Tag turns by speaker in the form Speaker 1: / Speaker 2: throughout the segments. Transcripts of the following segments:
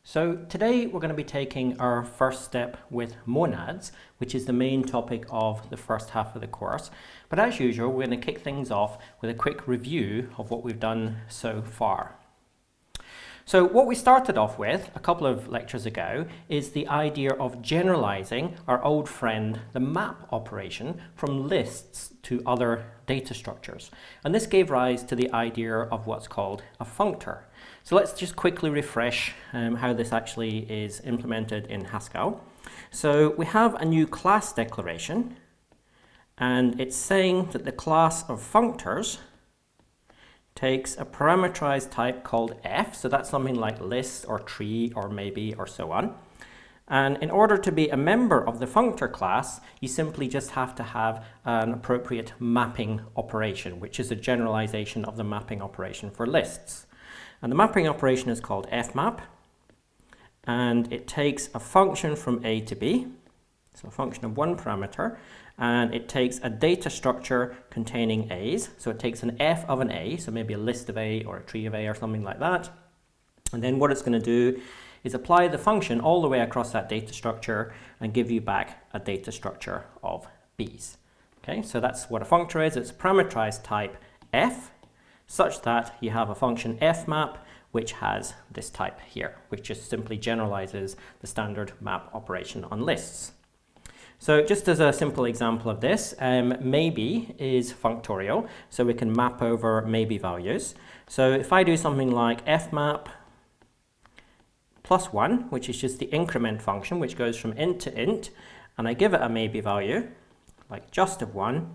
Speaker 1: So today we're going to be taking our first step with monads, which is the main topic of the first half of the course. But as usual, we're going to kick things off with a quick review of what we've done so far. So what we started off with a couple of lectures ago is the idea of generalizing our old friend, the map operation, from lists to other data structures. And this gave rise to the idea of what's called a functor. So let's just quickly refresh how this actually is implemented in Haskell. So we have a new class declaration, and it's saying that the class of functors takes a parameterized type called f, so that's something like list or tree or maybe or so on. And in order to be a member of the functor class, you simply just have to have an appropriate mapping operation, which is a generalization of the mapping operation for lists. And the mapping operation is called fmap, and it takes a function from a to b, so a function of one parameter, and it takes a data structure containing a's, so it takes an f of an a, so maybe a list of a or a tree of a or something like that, and then what it's going to do is apply the function all the way across that data structure and give you back a data structure of b's. Okay, so that's what a functor is. It's a parameterized type f, such that you have a function fmap which has this type here, which just simply generalizes the standard map operation on lists. So just as a simple example of this, maybe is functorial, so we can map over maybe values. So if I do something like fmap plus 1, which is just the increment function, which goes from int to int, and I give it a maybe value, like just of 1,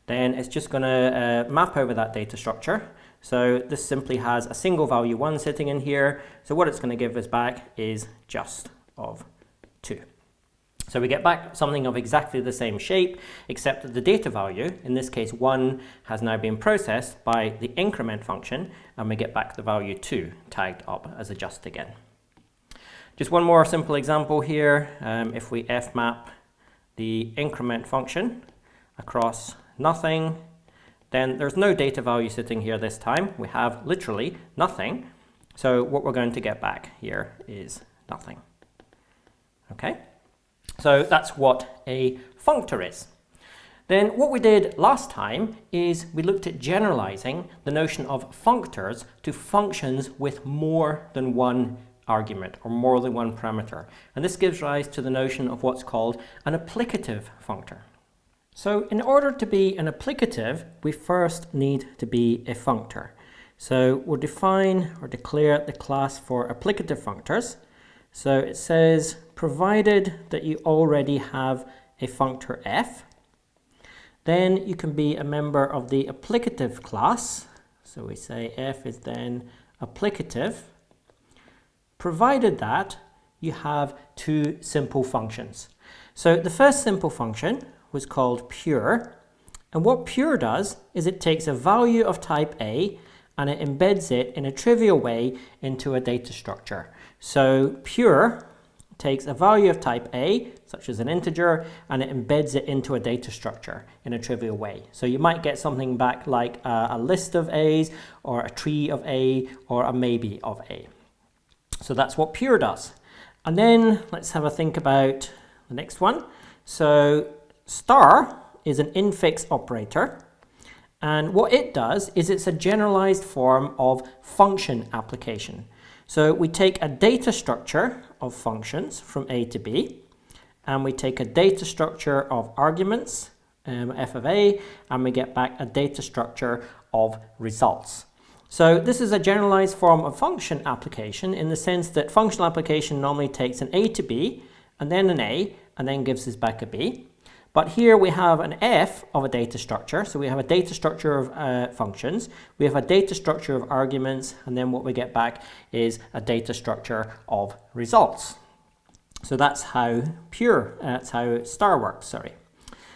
Speaker 1: then it's just going to map over that data structure. So this simply has a single value 1 sitting in here, so what it's going to give us back is just of 2. So we get back something of exactly the same shape, except that the data value, in this case 1, has now been processed by the increment function, and we get back the value 2 tagged up as a just again. Just one more simple example here. If we fmap the increment function across nothing, then there's no data value sitting here this time. We have literally nothing. So what we're going to get back here is nothing. Okay? So that's what a functor is. Then what we did last time is we looked at generalizing the notion of functors to functions with more than one argument or more than one parameter. And this gives rise to the notion of what's called an applicative functor. So in order to be an applicative, we first need to be a functor. So we'll define or declare the class for applicative functors. So it says, provided that you already have a functor f, then you can be a member of the applicative class. So we say f is then applicative, provided that you have two simple functions. So the first simple function was called pure, and what pure does is it takes a value of type A and it embeds it in a trivial way into a data structure. So pure takes a value of type A, such as an integer, and it embeds it into a data structure in a trivial way. So you might get something back like a list of A's, or a tree of A, or a maybe of A. So that's what pure does. And then let's have a think about the next one. So star is an infix operator, and what it does is it's a generalized form of function application. So we take a data structure of functions from A to B, and we take a data structure of arguments, f of A, and we get back a data structure of results. So this is a generalized form of function application in the sense that functional application normally takes an A to B, and then an A, and then gives us back a B. But here we have an f of a data structure, so we have a data structure of functions, we have a data structure of arguments, and then what we get back is a data structure of results. So that's how star works, sorry.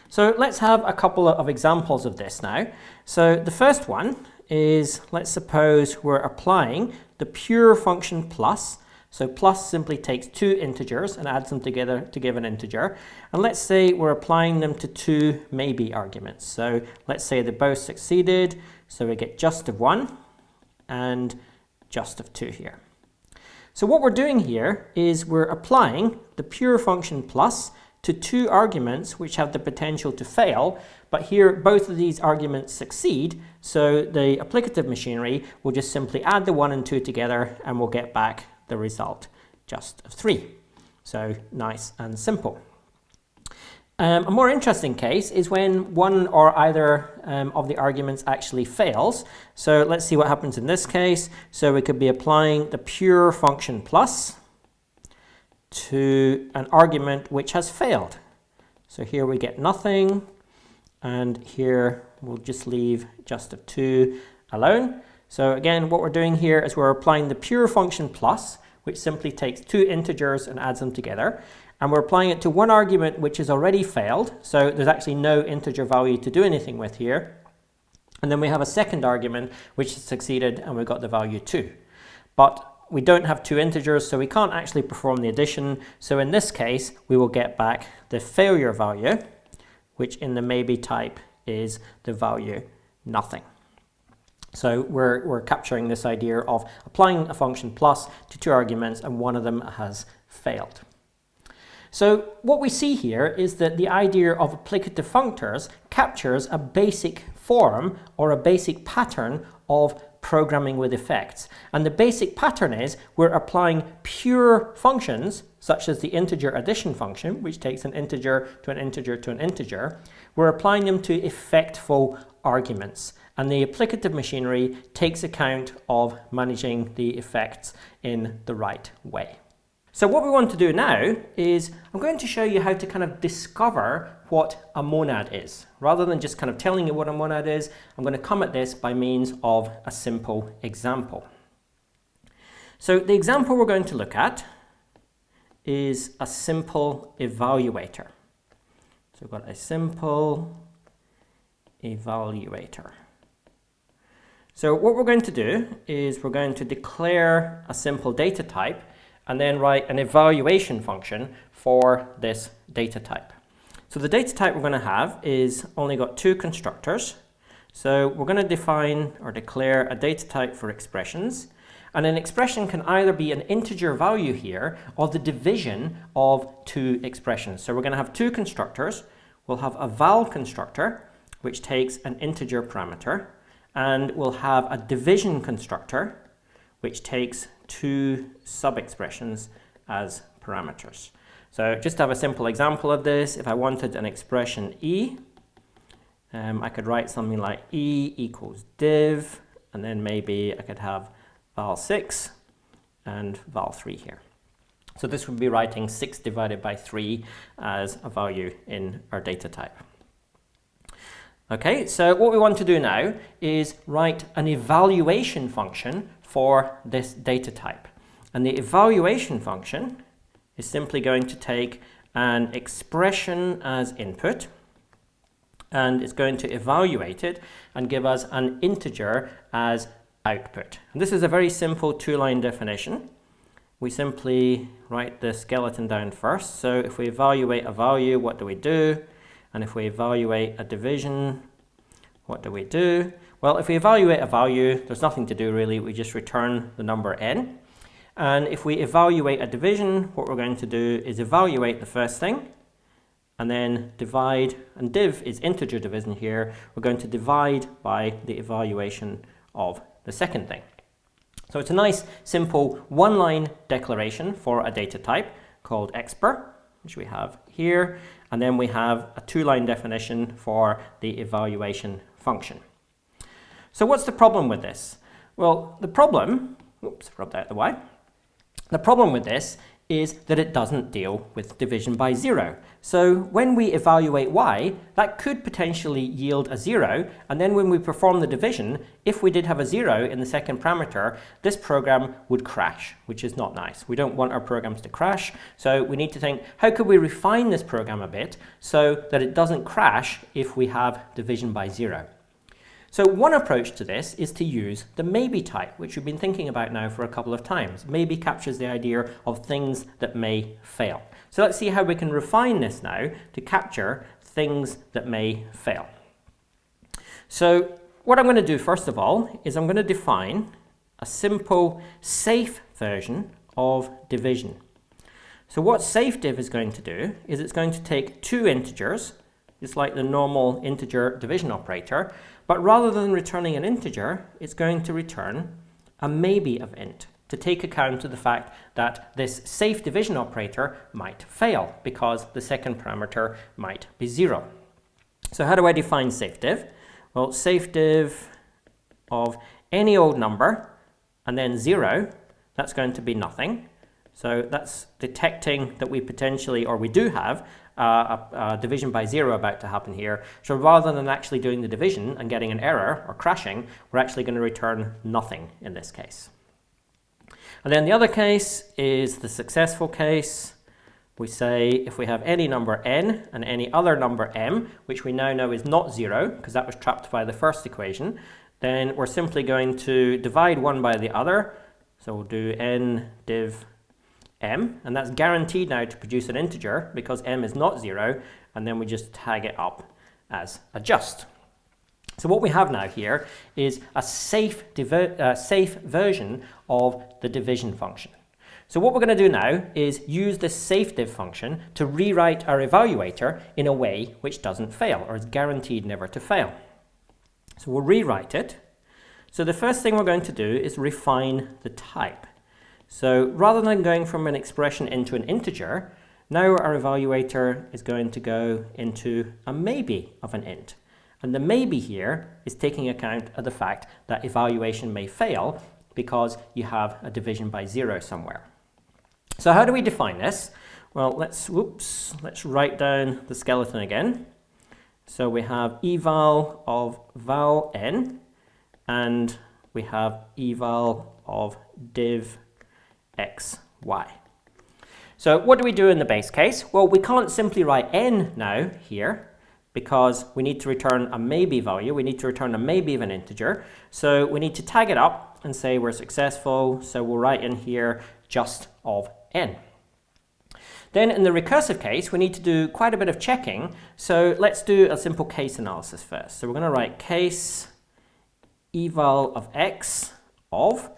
Speaker 1: So let's have a couple of examples of this now. So the first one is, let's suppose we're applying the pure function plus. So plus simply takes two integers and adds them together to give an integer. And let's say we're applying them to two maybe arguments. So let's say they both succeeded. So we get just of 1 and just of 2 here. So what we're doing here is we're applying the pure function plus to two arguments which have the potential to fail, but here both of these arguments succeed, so the applicative machinery will just simply add the 1 and 2 together and we'll get back the result just of 3. So nice and simple. A more interesting case is when one or either of the arguments actually fails. So let's see what happens in this case. So we could be applying the pure function plus to an argument which has failed. So here we get nothing, and here we'll just leave just of 2 alone. So again, what we're doing here is we're applying the pure function plus, which simply takes two integers and adds them together. And we're applying it to one argument which has already failed, so there's actually no integer value to do anything with here. And then we have a second argument which has succeeded, and we've got the value 2. But we don't have two integers, so we can't actually perform the addition. So in this case, we will get back the failure value, which in the maybe type is the value nothing. So we're capturing this idea of applying a function plus to two arguments, and one of them has failed. So what we see here is that the idea of applicative functors captures a basic form or a basic pattern of programming with effects. And the basic pattern is we're applying pure functions, such as the integer addition function, which takes an integer to an integer to an integer. We're applying them to effectful arguments. And the applicative machinery takes account of managing the effects in the right way. So what we want to do now is I'm going to show you how to kind of discover what a monad is. Rather than just kind of telling you what a monad is, I'm going to come at this by means of a simple example. So the example we're going to look at is a simple evaluator. So we've got a simple evaluator. So what we're going to do is we're going to declare a simple data type and then write an evaluation function for this data type. So the data type we're going to have is only got two constructors. So we're going to define or declare a data type for expressions. And an expression can either be an integer value here or the division of two expressions. So we're going to have two constructors. We'll have a val constructor, which takes an integer parameter, and we'll have a division constructor, which takes two sub-expressions as parameters. So just to have a simple example of this, if I wanted an expression e, I could write something like e equals div, and then maybe I could have val6 and val3 here. So this would be writing 6 divided by 3 as a value in our data type. Okay, so what we want to do now is write an evaluation function for this data type. And the evaluation function is simply going to take an expression as input, and it's going to evaluate it and give us an integer as output. And this is a very simple two-line definition. We simply write the skeleton down first. So if we evaluate a value, what do we do? And if we evaluate a division, what do we do? Well, if we evaluate a value, there's nothing to do really. We just return the number n. And if we evaluate a division, what we're going to do is evaluate the first thing and then divide, and div is integer division here. We're going to divide by the evaluation of the second thing. So it's a nice, simple one-line declaration for a data type called expr, which we have here. And then we have a two-line definition for the evaluation function. So what's the problem with this? Well, the problem, oops, rubbed out the y. The problem with this is that it doesn't deal with division by 0. So when we evaluate y, that could potentially yield a 0, and then when we perform the division, if we did have a 0 in the second parameter, this program would crash, which is not nice. We don't want our programs to crash, so we need to think, how could we refine this program a bit so that it doesn't crash if we have division by 0? So one approach to this is to use the maybe type, which we've been thinking about now for a couple of times. Maybe captures the idea of things that may fail. So let's see how we can refine this now to capture things that may fail. So what I'm going to do first of all is I'm going to define a simple safe version of division. So what safediv is going to do is it's going to take two integers, just like the normal integer division operator, but rather than returning an integer, it's going to return a maybe of int to take account of the fact that this safe division operator might fail because the second parameter might be 0. So how do I define safediv? Well, safediv of any old number and then 0, that's going to be nothing. So that's detecting that we potentially, or we do have, a division by 0 about to happen here. So rather than actually doing the division and getting an error or crashing, we're actually going to return nothing in this case. And then the other case is the successful case. We say if we have any number n and any other number m, which we now know is not 0, because that was trapped by the first equation, then we're simply going to divide one by the other. So we'll do n div m, and that's guaranteed now to produce an integer because m is not 0, and then we just tag it up as a just. So what we have now here is a safe version of the division function. So what we're going to do now is use this safediv function to rewrite our evaluator in a way which doesn't fail, or is guaranteed never to fail. So we'll rewrite it. So the first thing we're going to do is refine the type. So rather than going from an expression into an integer, now our evaluator is going to go into a maybe of an int. And the maybe here is taking account of the fact that evaluation may fail because you have a division by 0 somewhere. So how do we define this? Well, let's write down the skeleton again. So we have eval of val n, and we have eval of div x, y. So what do we do in the base case? Well, we can't simply write n now here because we need to return a maybe value. We need to return a maybe of an integer. So we need to tag it up and say we're successful. So we'll write in here just of n. Then in the recursive case, we need to do quite a bit of checking. So let's do a simple case analysis first. So we're going to write case eval of x of.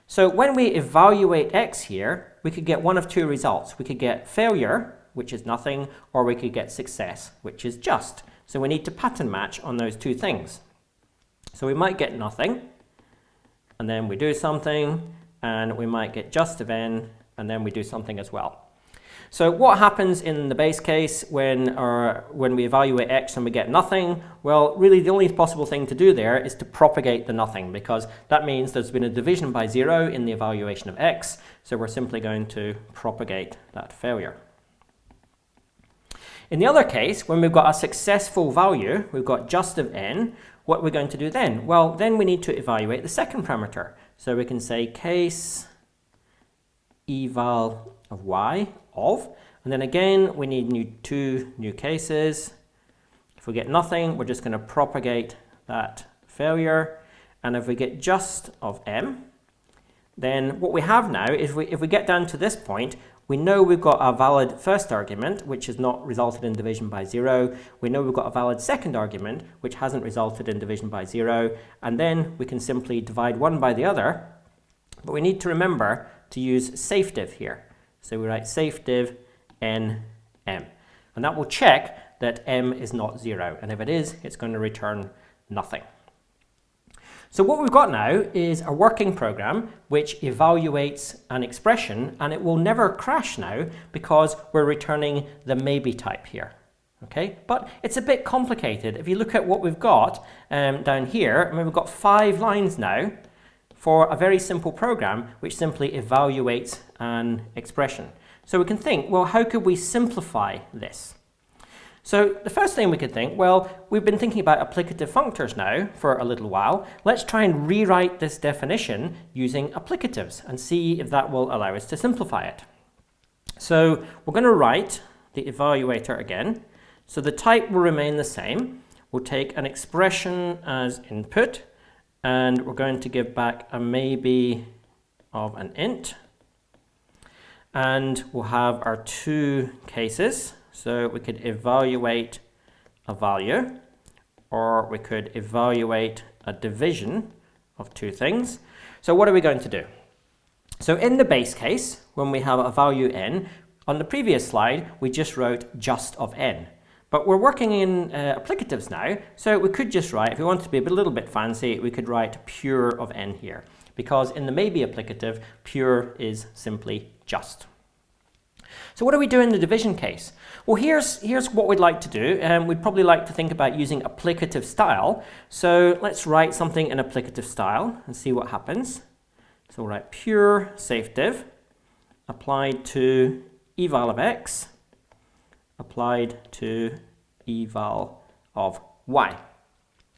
Speaker 1: So when we evaluate x here, we could get one of two results. We could get failure, which is nothing, or we could get success, which is just. So we need to pattern match on those two things. So we might get nothing, and then we do something, and we might get just of n, and then we do something as well. So what happens in the base case when we evaluate x and we get nothing? Well, really the only possible thing to do there is to propagate the nothing, because that means there's been a division by 0 in the evaluation of x, so we're simply going to propagate that failure. In the other case, when we've got a successful value, we've got just of n, what we're going to do then? Well, then we need to evaluate the second parameter. So we can say case eval of y of, and then again we need two new cases. If we get nothing, we're just going to propagate that failure, and if we get just of m, then what we have now is if we get down to this point, we know we've got a valid first argument which has not resulted in division by 0. We know we've got a valid second argument which hasn't resulted in division by 0, and then we can simply divide one by the other, but we need to remember to use safediv here. So we write safediv n m, and that will check that m is not 0, and if it is, it's going to return nothing. So what we've got now is a working program which evaluates an expression, and it will never crash now because we're returning the maybe type here. Okay, but it's a bit complicated. If you look at what we've got down here, I mean, we've got 5 lines now for a very simple program which simply evaluates an expression. So we can think, well, how could we simplify this? So the first thing we could think, well, we've been thinking about applicative functors now for a little while. Let's try and rewrite this definition using applicatives and see if that will allow us to simplify it. So we're going to write the evaluator again. So the type will remain the same. We'll take an expression as input, and we're going to give back a maybe of an int. And we'll have our two cases. So we could evaluate a value, or we could evaluate a division of two things. So what are we going to do? So in the base case, when we have a value n, on the previous slide, we just wrote just of n. But we're working in applicatives now, so we could just write, if we wanted to be a little bit fancy, we could write pure of n here. Because in the maybe applicative, pure is simply just. So what do we do in the division case? Well, here's what we'd like to do. We'd probably like to think about using applicative style. So let's write something in applicative style and see what happens. So we'll write pure safe div applied to eval of x applied to eval of y.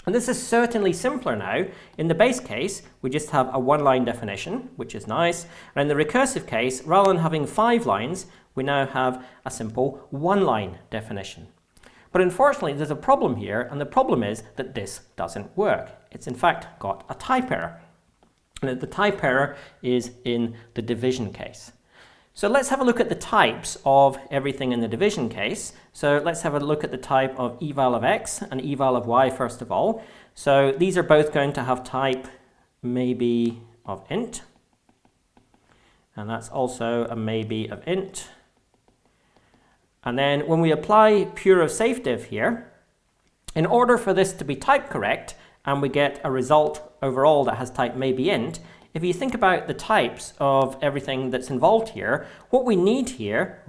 Speaker 1: And this is certainly simpler now. In the base case, we just have a one-line definition, which is nice. And in the recursive case, rather than having 5 lines, we now have a simple one-line definition. But unfortunately, there's a problem here, and the problem is that this doesn't work. It's in fact got a type error. And the type error is in the division case. So let's have a look at the types of everything in the division case. So let's have a look at the type of eval of x and eval of y first of all. So these are both going to have type maybe of int. And that's also a maybe of int. And then when we apply pure of safe div here, in order for this to be type correct and we get a result overall that has type maybe int, if you think about the types of everything that's involved here, what we need here,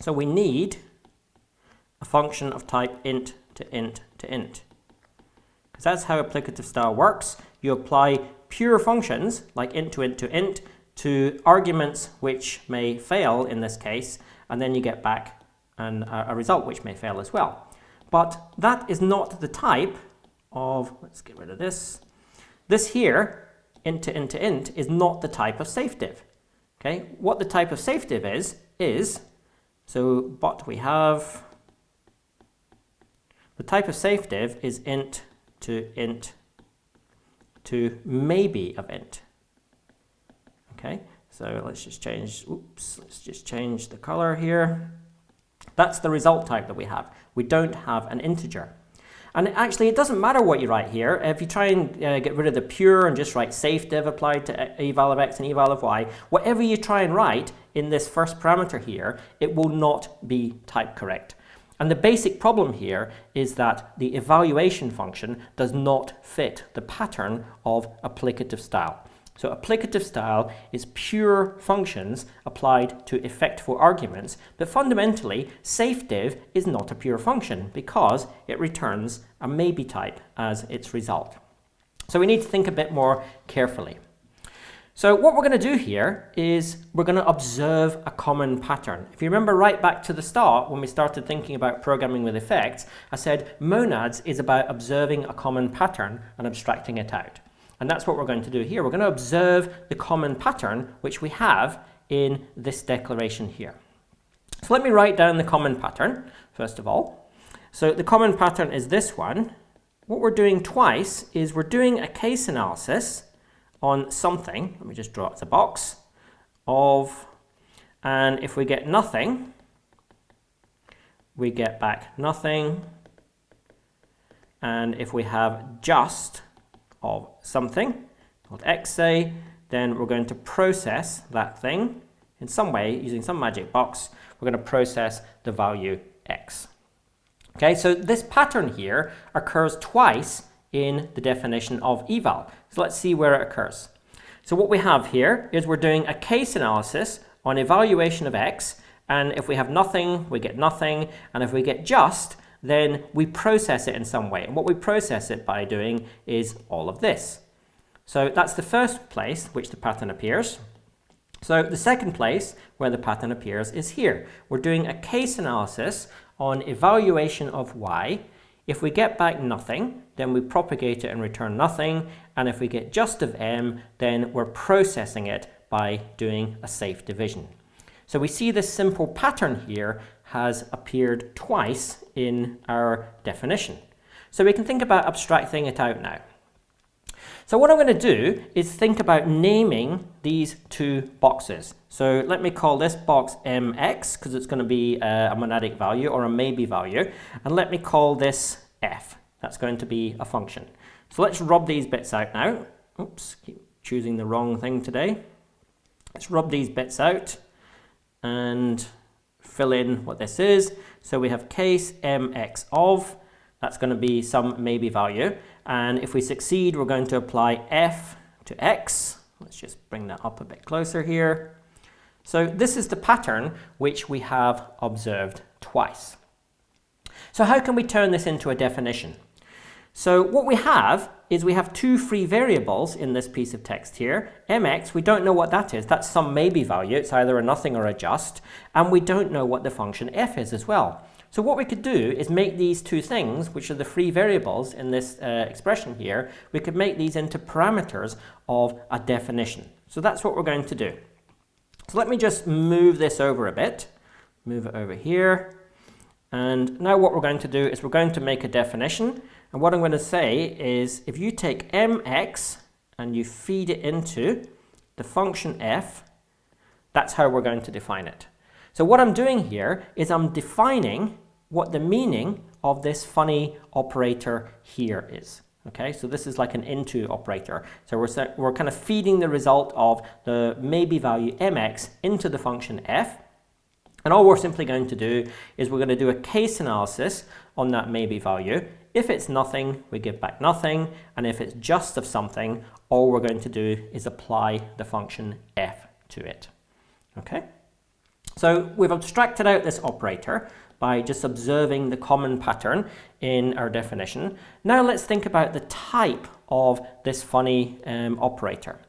Speaker 1: so we need a function of type int to int to int. Because that's how applicative style works. You apply pure functions like int to int to arguments which may fail in this case, and then you get back a result which may fail as well. But that is not the type of, let's get rid of this. This here, int to int, is not the type of safe div. Okay, what the type of safe div is, but we have, the type of safe div is int to maybe of int. Okay, so let's just change the color here. That's the result type that we have. We don't have an integer. And actually, it doesn't matter what you write here. If you try and get rid of the pure and just write safe div applied to eval of x and eval of y, whatever you try and write in this first parameter here, it will not be type correct. And the basic problem here is that the evaluation function does not fit the pattern of applicative style. So applicative style is pure functions applied to effectful arguments, but fundamentally, safe div is not a pure function because it returns a maybe type as its result. So we need to think a bit more carefully. So what we're going to do here is we're going to observe a common pattern. If you remember right back to the start when we started thinking about programming with effects, I said monads is about observing a common pattern and abstracting it out. And that's what we're going to do here. We're going to observe the common pattern which we have in this declaration here. So let me write down the common pattern, first of all. So the common pattern is this one. What we're doing twice is we're doing a case analysis on something. Let me just draw it as a box of, and if we get nothing, we get back nothing. And if we have just of something called x, say, then we're going to process that thing in some way using some magic box. We're going to process the value x. Okay, so this pattern here occurs twice in the definition of eval. So let's see where it occurs. So what we have here is we're doing a case analysis on evaluation of x, and if we have nothing, we get nothing, and if we get just, then we process it in some way. And what we process it by doing is all of this. So that's the first place which the pattern appears. So the second place where the pattern appears is here. We're doing a case analysis on evaluation of y. If we get back nothing, then we propagate it and return nothing. And if we get just of m, then we're processing it by doing a safe division. So we see this simple pattern here has appeared twice in our definition. So we can think about abstracting it out now. So what I'm going to do is think about naming these two boxes. So let me call this box mx because it's going to be a monadic value or a maybe value. And let me call this f. That's going to be a function. So let's rub these bits out now. oops, keep choosing the wrong thing today. Let's rub these bits out and fill in what this is. So we have case mx of, that's going to be some maybe value. And if we succeed, we're going to apply f to x. Let's just bring that up a bit closer here. So this is the pattern which we have observed twice. So how can we turn this into a definition? So what we have is we have two free variables in this piece of text here. mx, we don't know what that is. That's some maybe value. It's either a nothing or a just. And we don't know what the function f is as well. So what we could do is make these two things, which are the free variables in this expression here, we could make these into parameters of a definition. So that's what we're going to do. So let me just move this over a bit. Move it over here. And now what we're going to do is we're going to make a definition. And what I'm going to say is if you take mx and you feed it into the function f, that's how we're going to define it. So what I'm doing here is I'm defining what the meaning of this funny operator here is. Okay, so this is like an into operator. So we're kind of feeding the result of the maybe value mx into the function f. And all we're simply going to do is we're going to do a case analysis on that maybe value. If it's nothing, we give back nothing. And if it's just of something, all we're going to do is apply the function f to it. Okay? So we've abstracted out this operator by just observing the common pattern in our definition. Now let's think about the type of this funny operator.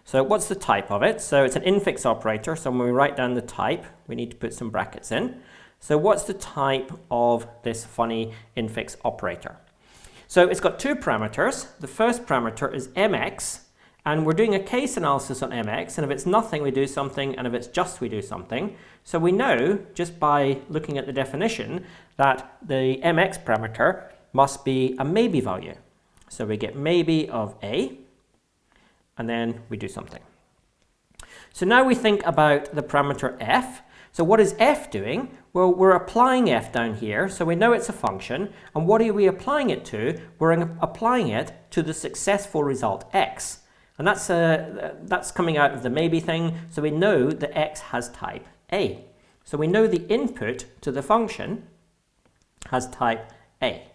Speaker 1: So what's the type of it? So it's an infix operator. So when we write down the type, we need to put some brackets in. So what's the type of this funny infix operator? So it's got two parameters. The first parameter is mx, and we're doing a case analysis on mx, and if it's nothing, we do something, and if it's just, we do something. So we know, just by looking at the definition, that the mx parameter must be a maybe value. So we get maybe of a, and then we do something. So now we think about the parameter f. So what is f doing? Well, we're applying f down here, so we know it's a function. And what are we applying it to? We're applying it to the successful result x. And that's coming out of the maybe thing, so we know that x has type a. So we know the input to the function has type a.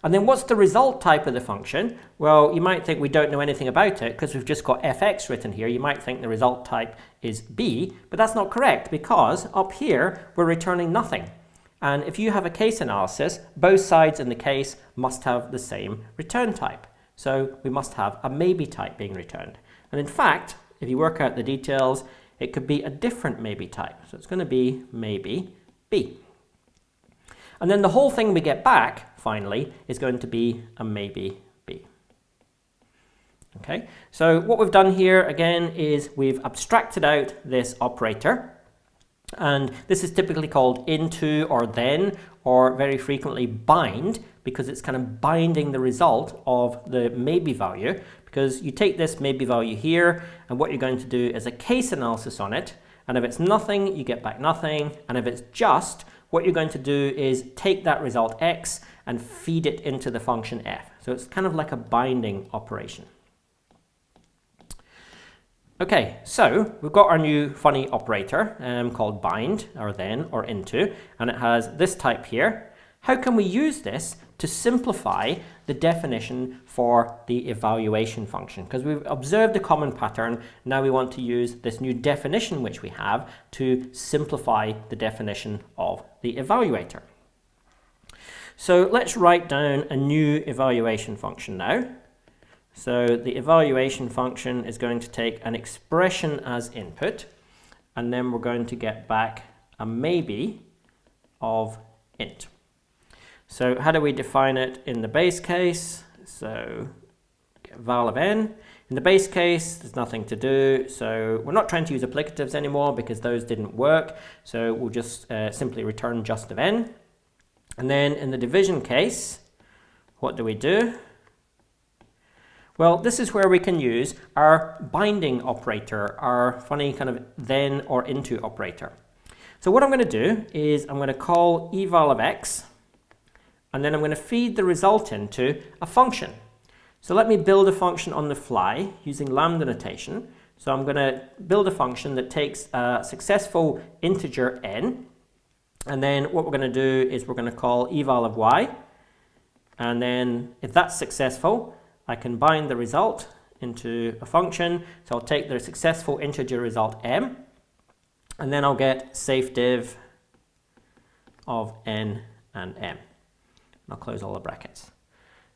Speaker 1: And then what's the result type of the function? Well, you might think we don't know anything about it because we've just got fx written here. You might think the result type is b, but that's not correct because up here we're returning nothing. And if you have a case analysis, both sides in the case must have the same return type. So we must have a maybe type being returned. And in fact, if you work out the details, it could be a different maybe type. So it's going to be maybe b. And then the whole thing we get back, finally, is going to be a maybe b. Okay, so what we've done here, again, is we've abstracted out this operator. And this is typically called into or then, or very frequently bind, because it's kind of binding the result of the maybe value. Because you take this maybe value here, and what you're going to do is a case analysis on it. And if it's nothing, you get back nothing. And if it's just, what you're going to do is take that result x and feed it into the function f. So it's kind of like a binding operation. Okay, so we've got our new funny operator called bind, or then, or into, and it has this type here. How can we use this to simplify the definition for the evaluation function? Because we've observed a common pattern, now we want to use this new definition which we have to simplify the definition of the evaluator. So let's write down a new evaluation function now. So the evaluation function is going to take an expression as input, and then we're going to get back a maybe of int. So how do we define it in the base case? So get val of n. In the base case, there's nothing to do. So we're not trying to use applicatives anymore because those didn't work. So we'll just simply return just of n. And then in the division case, what do we do? Well, this is where we can use our binding operator, our funny kind of then or into operator. So what I'm going to do is I'm going to call eval of x, and then I'm going to feed the result into a function. So let me build a function on the fly using lambda notation. So I'm going to build a function that takes a successful integer n, and then what we're going to do is we're going to call eval of y, and then if that's successful, I can bind the result into a function. So I'll take the successful integer result m, and then I'll get safe div of n and m. And I'll close all the brackets.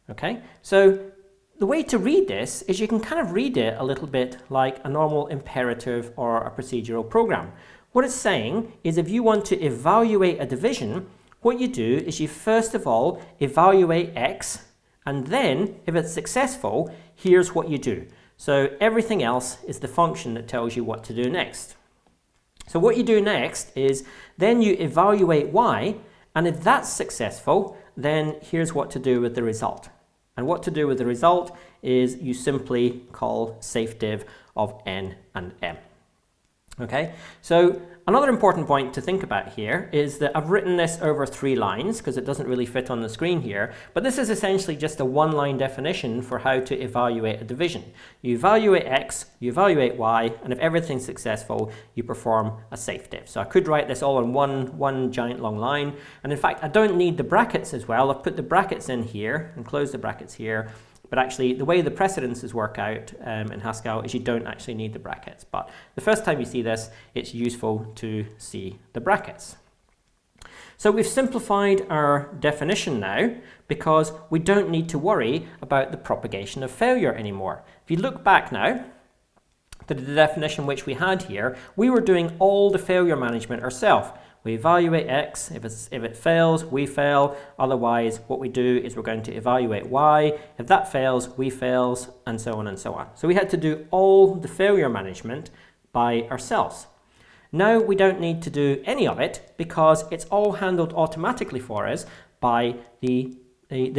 Speaker 1: Okay, so the way to read this is you can kind of read it a little bit like a normal imperative or a procedural program. What it's saying is if you want to evaluate a division, what you do is you first of all evaluate x, and then if it's successful, here's what you do. So everything else is the function that tells you what to do next. So what you do next is then you evaluate y, and if that's successful, then here's what to do with the result. And what to do with the result is you simply call safe div of n and m. Okay, so another important point to think about here is that I've written this over 3 lines because it doesn't really fit on the screen here, but this is essentially just a 1-line definition for how to evaluate a division. You evaluate x, you evaluate y, and if everything's successful, you perform a safe div. So I could write this all in one giant long line, and in fact I don't need the brackets as well. I've put the brackets in here and closed the brackets here. But actually, the way the precedences work out in Haskell is you don't actually need the brackets. But the first time you see this, it's useful to see the brackets. So we've simplified our definition now because we don't need to worry about the propagation of failure anymore. If you look back now to the definition which we had here, we were doing all the failure management ourselves. We evaluate x, if it fails, we fail. Otherwise, what we do is we're going to evaluate y. If that fails, we fails, and so on and so on. So we had to do all the failure management by ourselves. Now we don't need to do any of it because it's all handled automatically for us by the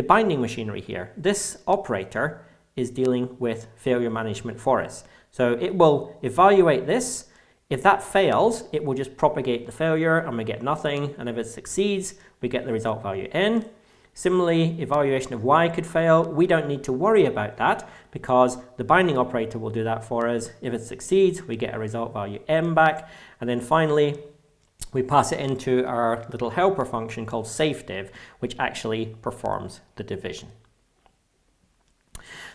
Speaker 1: binding machinery here. This operator is dealing with failure management for us. So it will evaluate this. If that fails, it will just propagate the failure and we get nothing. And if it succeeds, we get the result value n. Similarly, evaluation of y could fail. We don't need to worry about that because the binding operator will do that for us. If it succeeds, we get a result value m back. And then finally, we pass it into our little helper function called safediv, which actually performs the division.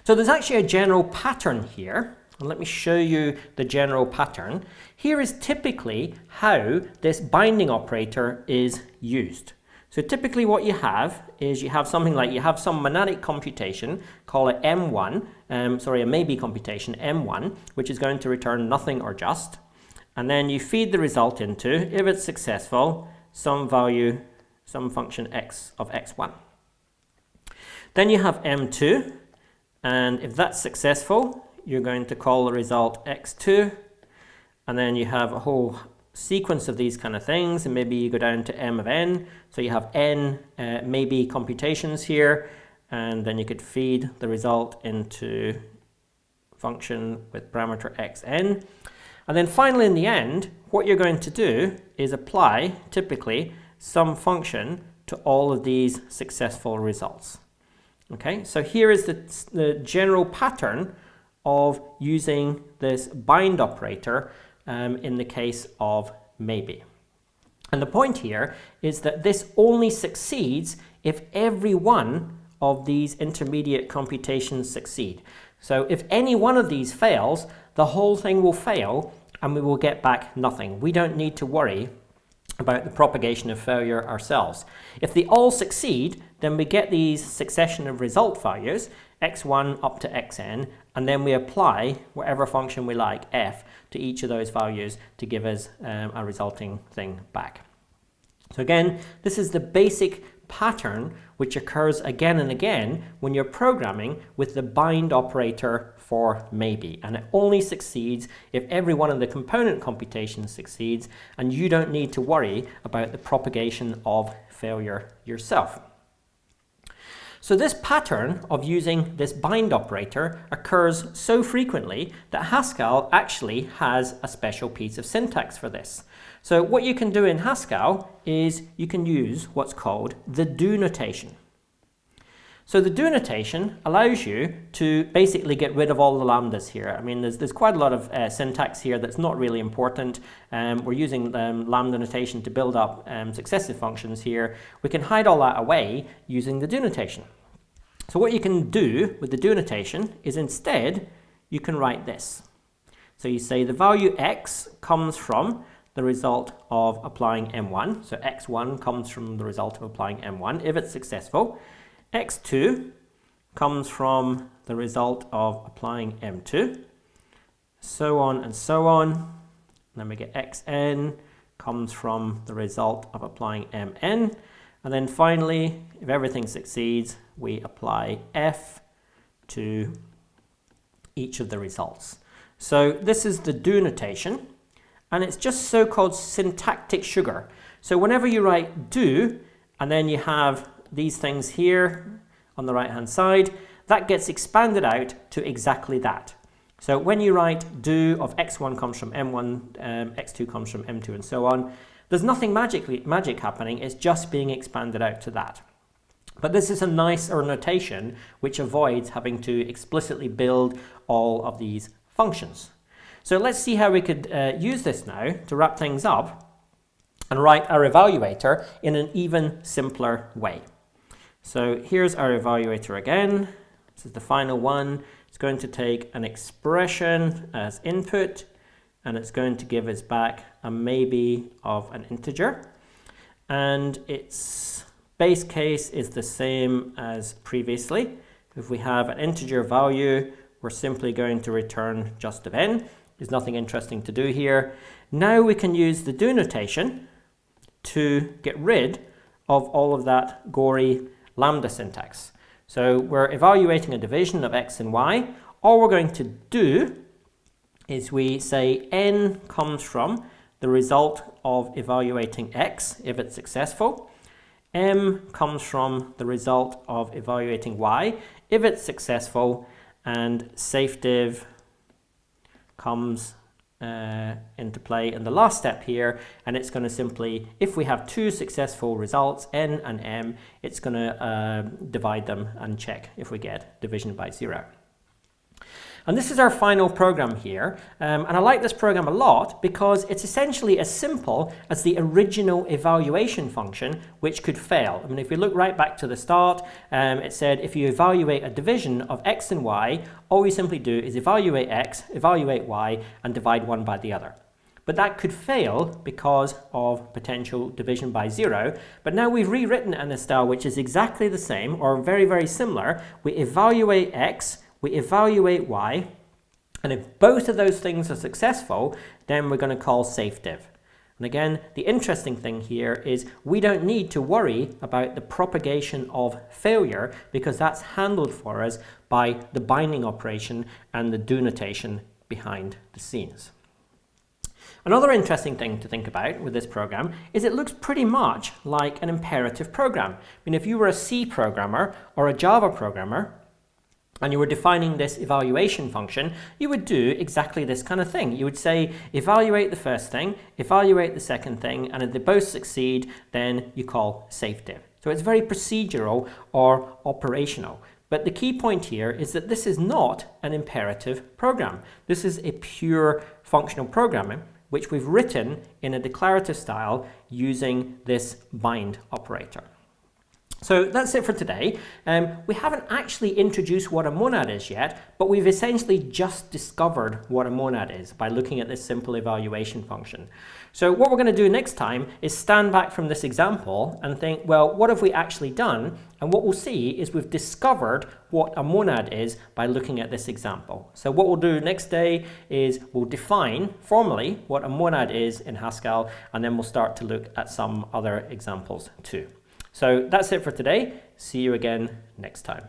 Speaker 1: So there's actually a general pattern here. And let me show you the general pattern. Here is typically how this binding operator is used. So typically what you have is you have something like you have some monadic computation, call it M1, a maybe computation M1, which is going to return nothing or just. And then you feed the result into, if it's successful, some value, some function x of x1. Then you have M2, and if that's successful, you're going to call the result x2, and then you have a whole sequence of these kind of things, and maybe you go down to m of n, so you have n maybe computations here, and then you could feed the result into function with parameter xn. And then finally in the end, what you're going to do is apply, typically, some function to all of these successful results. Okay, so here is the general pattern of using this bind operator in the case of maybe. And the point here is that this only succeeds if every one of these intermediate computations succeed. So if any one of these fails, the whole thing will fail and we will get back nothing. We don't need to worry about the propagation of failure ourselves. If they all succeed, then we get these succession of result values, x1 up to xn, and then we apply whatever function we like, f, to each of those values to give us a resulting thing back. So again, this is the basic pattern which occurs again and again when you're programming with the bind operator for maybe, and it only succeeds if every one of the component computations succeeds, and you don't need to worry about the propagation of failure yourself. So this pattern of using this bind operator occurs so frequently that Haskell actually has a special piece of syntax for this. So what you can do in Haskell is you can use what's called the do notation. So the do notation allows you to basically get rid of all the lambdas here. I mean, there's quite a lot of syntax here that's not really important. We're using lambda notation to build up successive functions here. We can hide all that away using the do notation. So what you can do with the do notation is instead you can write this. So you say the value x comes from the result of applying M1. So x1 comes from the result of applying M1 if it's successful. x2 comes from the result of applying M2, so on and so on. And then we get xn comes from the result of applying Mn. And then finally, if everything succeeds, we apply f to each of the results. So this is the do notation, and it's just so-called syntactic sugar. So whenever you write do, and then you have these things here on the right hand side, that gets expanded out to exactly that. So when you write do of x1 comes from M1, x2 comes from M2 and so on, there's nothing magic happening, it's just being expanded out to that. But this is a nicer notation which avoids having to explicitly build all of these functions. So let's see how we could use this now to wrap things up and write our evaluator in an even simpler way. So here's our evaluator again. This is the final one. It's going to take an expression as input, and it's going to give us back a maybe of an integer. And its base case is the same as previously. If we have an integer value, we're simply going to return just of n. There's nothing interesting to do here. Now we can use the do notation to get rid of all of that gory lambda syntax. So we're evaluating a division of x and y. All we're going to do is we say n comes from the result of evaluating x if it's successful. M comes from the result of evaluating y if it's successful, and safediv comes into play in the last step here, and it's going to simply, if we have two successful results, n and m, it's going to divide them and check if we get division by 0. And this is our final program here, and I like this program a lot because it's essentially as simple as the original evaluation function, which could fail. I mean, if we look right back to the start, it said if you evaluate a division of x and y, all you simply do is evaluate x, evaluate y, and divide one by the other. But that could fail because of potential division by 0. But now we've rewritten it in a style which is exactly the same, or very, very similar. We evaluate x, we evaluate y, and if both of those things are successful, then we're going to call safediv. And again, the interesting thing here is we don't need to worry about the propagation of failure because that's handled for us by the binding operation and the do notation behind the scenes. Another interesting thing to think about with this program is it looks pretty much like an imperative program. I mean, if you were a C programmer or a Java programmer, and you were defining this evaluation function, you would do exactly this kind of thing. You would say, evaluate the first thing, evaluate the second thing, and if they both succeed, then you call safediv. So it's very procedural or operational. But the key point here is that this is not an imperative program. This is a pure functional programming, which we've written in a declarative style using this bind operator. So that's it for today. We haven't actually introduced what a monad is yet, but we've essentially just discovered what a monad is by looking at this simple evaluation function. So what we're going to do next time is stand back from this example and think, well, what have we actually done? And what we'll see is we've discovered what a monad is by looking at this example. So what we'll do next day is we'll define formally what a monad is in Haskell, and then we'll start to look at some other examples too. So that's it for today. See you again next time.